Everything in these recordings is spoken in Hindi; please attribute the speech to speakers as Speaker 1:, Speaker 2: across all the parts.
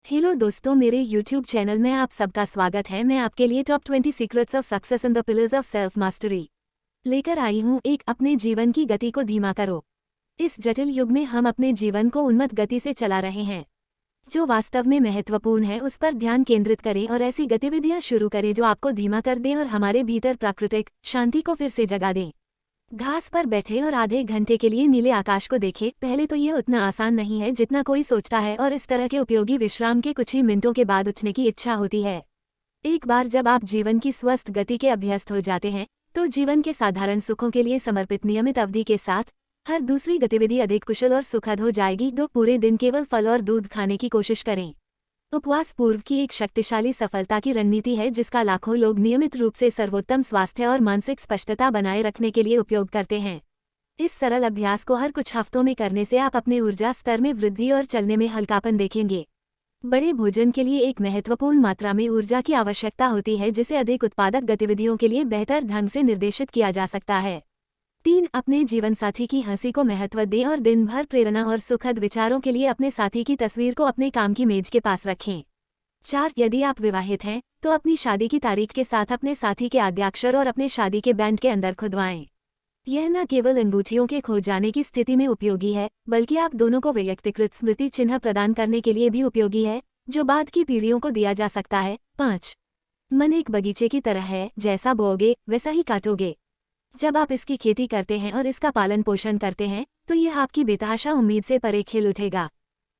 Speaker 1: हेलो दोस्तों, मेरे YouTube चैनल में आप सबका स्वागत है। मैं आपके लिए top 20 secrets of success and the pillars of self mastery लेकर आई हूँ। एक, अपने जीवन की गति को धीमा करो। इस जटिल युग में हम अपने जीवन को उन्मत्त गति से चला रहे हैं। जो वास्तव में महत्वपूर्ण है उस पर ध्यान केंद्रित करें और ऐसी गतिविधियां शुरू करें जो आपको धीमा कर दें और हमारे भीतर प्राकृतिक शांति को फिर से जगा दें। घास पर बैठे और आधे घंटे के लिए नीले आकाश को देखें। पहले तो ये उतना आसान नहीं है जितना कोई सोचता है, और इस तरह के उपयोगी विश्राम के कुछ ही मिनटों के बाद उठने की इच्छा होती है। एक बार जब आप जीवन की स्वस्थ गति के अभ्यस्त हो जाते हैं तो जीवन के साधारण सुखों के लिए समर्पित नियमित अवधि के साथ हर दूसरी गतिविधि अधिक कुशल और सुखद हो जाएगी। दो, पूरे दिन केवल फल और दूध खाने की कोशिश करें। उपवास पूर्व की एक शक्तिशाली सफलता की रणनीति है जिसका लाखों लोग नियमित रूप से सर्वोत्तम स्वास्थ्य और मानसिक स्पष्टता बनाए रखने के लिए उपयोग करते हैं। इस सरल अभ्यास को हर कुछ हफ्तों में करने से आप अपने ऊर्जा स्तर में वृद्धि और चलने में हल्कापन देखेंगे। बड़े भोजन के लिए एक महत्वपूर्ण मात्रा में ऊर्जा की आवश्यकता होती है जिसे अधिक उत्पादक गतिविधियों के लिए बेहतर ढंग से निर्देशित किया जा सकता है। 3, अपने जीवनसाथी की हंसी को महत्व दें और दिन भर प्रेरणा और सुखद विचारों के लिए अपने साथी की तस्वीर को अपने काम की मेज के पास रखें। 4, यदि आप विवाहित हैं तो अपनी शादी की तारीख के साथ अपने साथी के आद्याक्षर और अपने शादी के बैंड के अंदर खुदवाएं। यह न केवल अंगूठियों के खो जाने की स्थिति में उपयोगी है, बल्कि आप दोनों को व्यक्तिकृत स्मृति चिन्ह प्रदान करने के लिए भी उपयोगी है जो बाद की पीढ़ियों को दिया जा सकता है। 5, मन एक बगीचे की तरह है, जैसा बोओगे वैसा ही काटोगे। जब आप इसकी खेती करते हैं और इसका पालन पोषण करते हैं तो यह आपकी बेतहाशा उम्मीद से परे खिल उठेगा।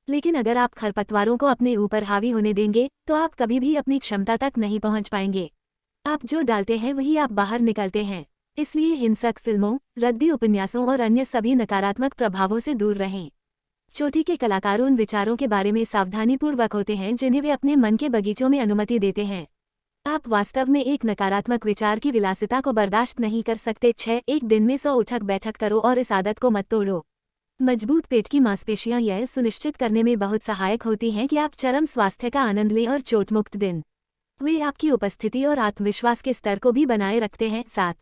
Speaker 1: लेकिन अगर आप खरपतवारों को अपने ऊपर हावी होने देंगे तो आप कभी भी अपनी क्षमता तक नहीं पहुंच पाएंगे। आप जो डालते हैं वही आप बाहर निकलते हैं। इसलिए हिंसक फिल्मों, रद्दी उपन्यासों और अन्य सभी नकारात्मक प्रभावों से दूर रहें। चोटी के कलाकार उन विचारों के बारे में सावधानीपूर्वक होते हैं जिन्हें वे अपने मन के बगीचों में अनुमति देते हैं। आप वास्तव में एक नकारात्मक विचार की विलासिता को बर्दाश्त नहीं कर सकते। 6, एक दिन में 100 उठक बैठक करो और इस आदत को मत तोड़ो। मजबूत पेट की मांसपेशियां यह सुनिश्चित करने में बहुत सहायक होती हैं कि आप चरम स्वास्थ्य का आनंद लें और चोट मुक्त दिन। वे आपकी उपस्थिति और आत्मविश्वास के स्तर को भी बनाए रखते हैं। 7,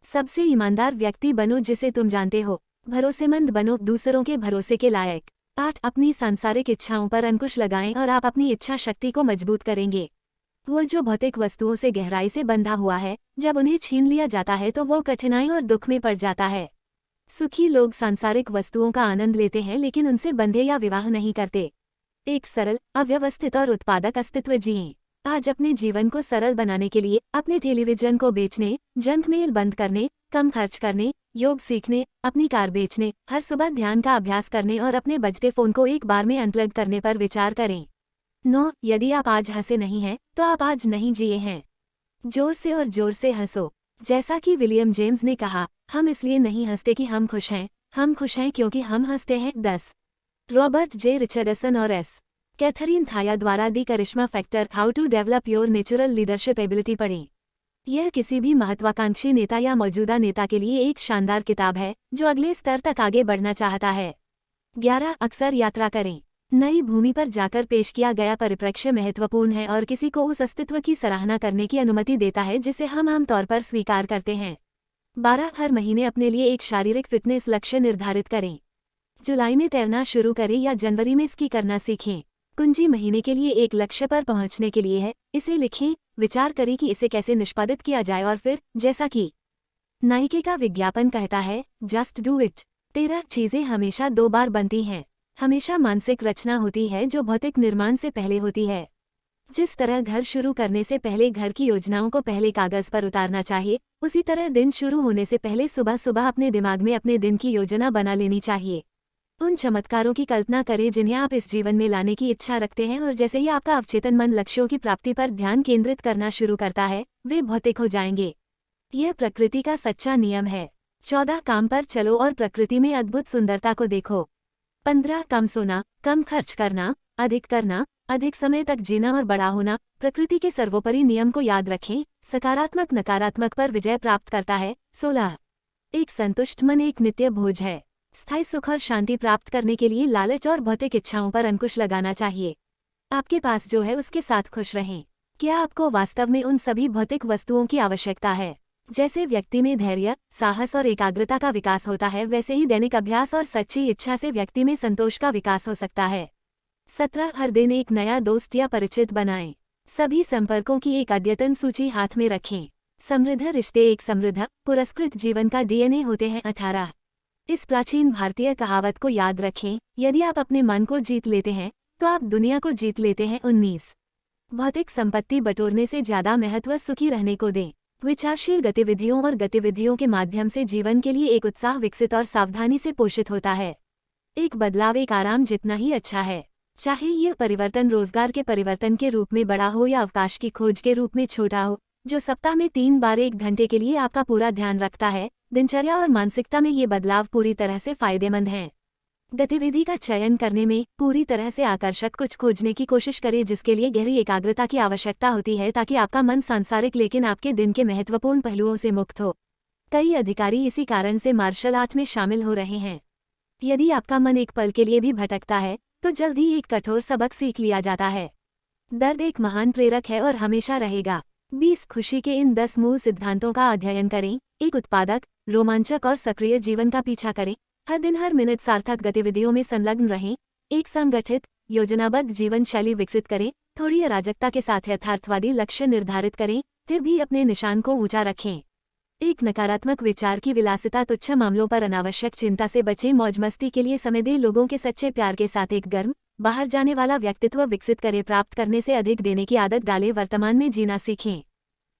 Speaker 1: सबसे ईमानदार व्यक्ति बनो जिसे तुम जानते हो। भरोसेमंद बनो, दूसरों के भरोसे के लायक। 8, अपनी सांसारिक इच्छाओं पर अंकुश लगाएं और आप अपनी इच्छा शक्ति को मजबूत करेंगे। वो जो भौतिक वस्तुओं से गहराई से बंधा हुआ है, जब उन्हें छीन लिया जाता है तो वो कठिनाई और दुख में पड़ जाता है। सुखी लोग सांसारिक वस्तुओं का आनंद लेते हैं लेकिन उनसे बंधे या विवाह नहीं करते। एक सरल, अव्यवस्थित और उत्पादक अस्तित्व जिएं। आज अपने जीवन को सरल बनाने के लिए अपने टेलीविजन को बेचने, जंक मेल बंद करने, कम खर्च करने, योग सीखने, अपनी कार बेचने, हर सुबह ध्यान का अभ्यास करने और अपने बजते फोन को एक बार में अनप्लग करने पर विचार करें। 9, यदि आप आज हंसे नहीं हैं तो आप आज नहीं जिए हैं। जोर से और जोर से हंसो। जैसा कि विलियम जेम्स ने कहा, हम इसलिए नहीं हंसते कि हम खुश हैं, हम खुश हैं क्योंकि हम हंसते हैं। 10, रॉबर्ट जे रिचर्डसन और एस. कैथरीन थाया द्वारा दी charisma factor, how to develop your natural leadership ability पढ़ें। यह किसी भी महत्वाकांक्षी नेता या मौजूदा नेता के लिए एक शानदार किताब है जो अगले स्तर तक आगे बढ़ना चाहता है। 11, अक्सर यात्रा करें। नई भूमि पर जाकर पेश किया गया परिप्रेक्ष्य महत्वपूर्ण है और किसी को उस अस्तित्व की सराहना करने की अनुमति देता है जिसे हम आमतौर पर स्वीकार करते हैं। 12, हर महीने अपने लिए एक शारीरिक फिटनेस लक्ष्य निर्धारित करें। जुलाई में तैरना शुरू करें या जनवरी में स्की करना सीखें। कुंजी महीने के लिए एक लक्ष्य पर पहुंचने के लिए है। इसे लिखें, विचार करें कि इसे कैसे निष्पादित किया जाए और फिर, जैसा कि नाइके का विज्ञापन कहता है, जस्ट डू इट। 13, चीजें हमेशा 2 बार बनती हैं। हमेशा मानसिक रचना होती है जो भौतिक निर्माण से पहले होती है। जिस तरह घर शुरू करने से पहले घर की योजनाओं को पहले कागज पर उतारना चाहिए, उसी तरह दिन शुरू होने से पहले सुबह सुबह अपने दिमाग में अपने दिन की योजना बना लेनी चाहिए। उन चमत्कारों की कल्पना करें जिन्हें आप इस जीवन में लाने की इच्छा रखते हैं, और जैसे ही आपका अवचेतन मन लक्ष्यों की प्राप्ति पर ध्यान केंद्रित करना शुरू करता है, वे भौतिक हो जाएंगे। यह प्रकृति का सच्चा नियम है। 14, काम पर चलो और प्रकृति में अद्भुत सुंदरता को देखो। 15, कम सोना, कम खर्च करना, अधिक समय तक जीना और बड़ा होना। प्रकृति के सर्वोपरि नियम को याद रखें, सकारात्मक नकारात्मक पर विजय प्राप्त करता है। 16, एक संतुष्ट मन एक नित्य भोज है। स्थायी सुख और शांति प्राप्त करने के लिए लालच और भौतिक इच्छाओं पर अंकुश लगाना चाहिए। आपके पास जो है उसके साथ खुश रहें। क्या आपको वास्तव में उन सभी भौतिक वस्तुओं की आवश्यकता है? जैसे व्यक्ति में धैर्य, साहस और एकाग्रता का विकास होता है, वैसे ही दैनिक अभ्यास और सच्ची इच्छा से व्यक्ति में संतोष का विकास हो सकता है। 17 हर दिन एक नया दोस्त या परिचित बनाएं। सभी संपर्कों की एक अद्यतन सूची हाथ में रखें। समृद्ध रिश्ते एक समृद्ध पुरस्कृत जीवन का डीएनए होते हैं। 18 इस प्राचीन भारतीय कहावत को याद रखें, यदि आप अपने मन को जीत लेते हैं तो आप दुनिया को जीत लेते हैं। 19 भौतिक संपत्ति बटोरने से ज्यादा महत्व सुखी रहने को दें। विचारशील गतिविधियों और गतिविधियों के माध्यम से जीवन के लिए एक उत्साह विकसित और सावधानी से पोषित होता है। एक बदलाव एक आराम जितना ही अच्छा है, चाहे यह परिवर्तन रोजगार के परिवर्तन के रूप में बड़ा हो या अवकाश की खोज के रूप में छोटा हो, जो सप्ताह में 3 बार 1 घंटे के लिए आपका पूरा ध्यान रखता है। दिनचर्या और मानसिकता में ये बदलाव पूरी तरह से फायदेमंद हैं। गतिविधि का चयन करने में पूरी तरह से आकर्षक कुछ खोजने की कोशिश करें जिसके लिए गहरी एकाग्रता की आवश्यकता होती है, ताकि आपका मन सांसारिक लेकिन आपके दिन के महत्वपूर्ण पहलुओं से मुक्त हो। कई अधिकारी इसी कारण से मार्शल आर्ट में शामिल हो रहे हैं। यदि आपका मन एक पल के लिए भी भटकता है तो जल्द ही एक कठोर सबक सीख लिया जाता है। दर्द एक महान प्रेरक है और हमेशा रहेगा। 20 खुशी के इन 10 मूल सिद्धांतों का अध्ययन करें। एक उत्पादक, रोमांचक और सक्रिय जीवन का पीछा करें। हर दिन हर मिनट सार्थक गतिविधियों में संलग्न रहें। एक संगठित योजनाबद्ध जीवन शैली विकसित करें। थोड़ी अराजकता के साथ यथार्थवादी लक्ष्य निर्धारित करें, फिर भी अपने निशान को ऊंचा रखें। एक नकारात्मक विचार की विलासिता तुच्छ मामलों पर अनावश्यक चिंता से बचें। मौज मस्ती के लिए समय दें। लोगों के सच्चे प्यार के साथ एक गर्म, बाहर जाने वाला व्यक्तित्व विकसित करें। प्राप्त करने से अधिक देने की आदत डालें। वर्तमान में जीना सीखें।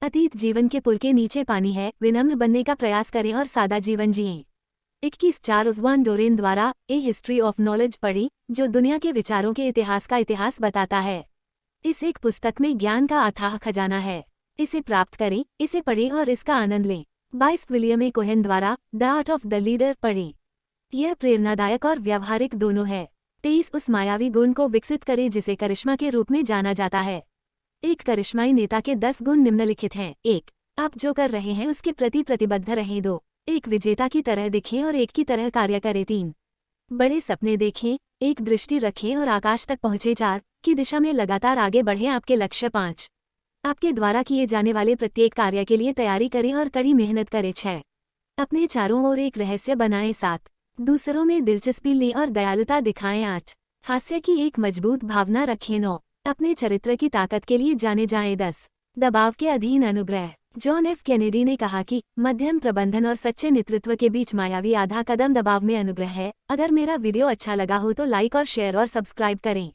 Speaker 1: अतीत जीवन के पुल के नीचे पानी है। विनम्र बनने का प्रयास करें और सादा जीवन जिएं। 21 चार्ल्स वान डोरेन द्वारा ए हिस्ट्री ऑफ नॉलेज पढ़ें, जो दुनिया के विचारों के इतिहास का इतिहास बताता है। इस एक पुस्तक में ज्ञान का अथाह खजाना है। इसे प्राप्त करें, इसे पढ़ें और इसका आनंद लें। 22 विलियम ए कोहेन द्वारा the art of the leader पढ़ें। यह प्रेरणादायक और व्यावहारिक दोनों है। 23 उस मायावी गुण को विकसित करें जिसे करिश्मा के रूप में जाना जाता है। एक करिश्माई नेता के 10 गुण निम्नलिखित हैं। 1 आप जो कर रहे हैं उसके प्रति प्रतिबद्ध रहें। 2 एक विजेता की तरह दिखें और एक की तरह कार्य करें। 3 बड़े सपने देखें, एक दृष्टि रखें और आकाश तक पहुंचे। 4 की दिशा में लगातार आगे बढ़ें आपके लक्ष्य। 5 आपके द्वारा किए जाने वाले प्रत्येक कार्य के लिए तैयारी करें और कड़ी मेहनत करें। 6 अपने चारों ओर एक रहस्य बनाएं। 7 दूसरों में दिलचस्पी लें और दयालुता दिखाएं। 8 हास्य की एक मजबूत भावना रखें। 9 अपने चरित्र की ताकत के लिए जाने जाएं। 10 दबाव के अधीन अनुग्रह। जॉन एफ कैनेडी ने कहा कि मध्यम प्रबंधन और सच्चे नेतृत्व के बीच मायावी आधा कदम दबाव में अनुग्रह है। अगर मेरा वीडियो अच्छा लगा हो तो लाइक और शेयर और सब्सक्राइब करें।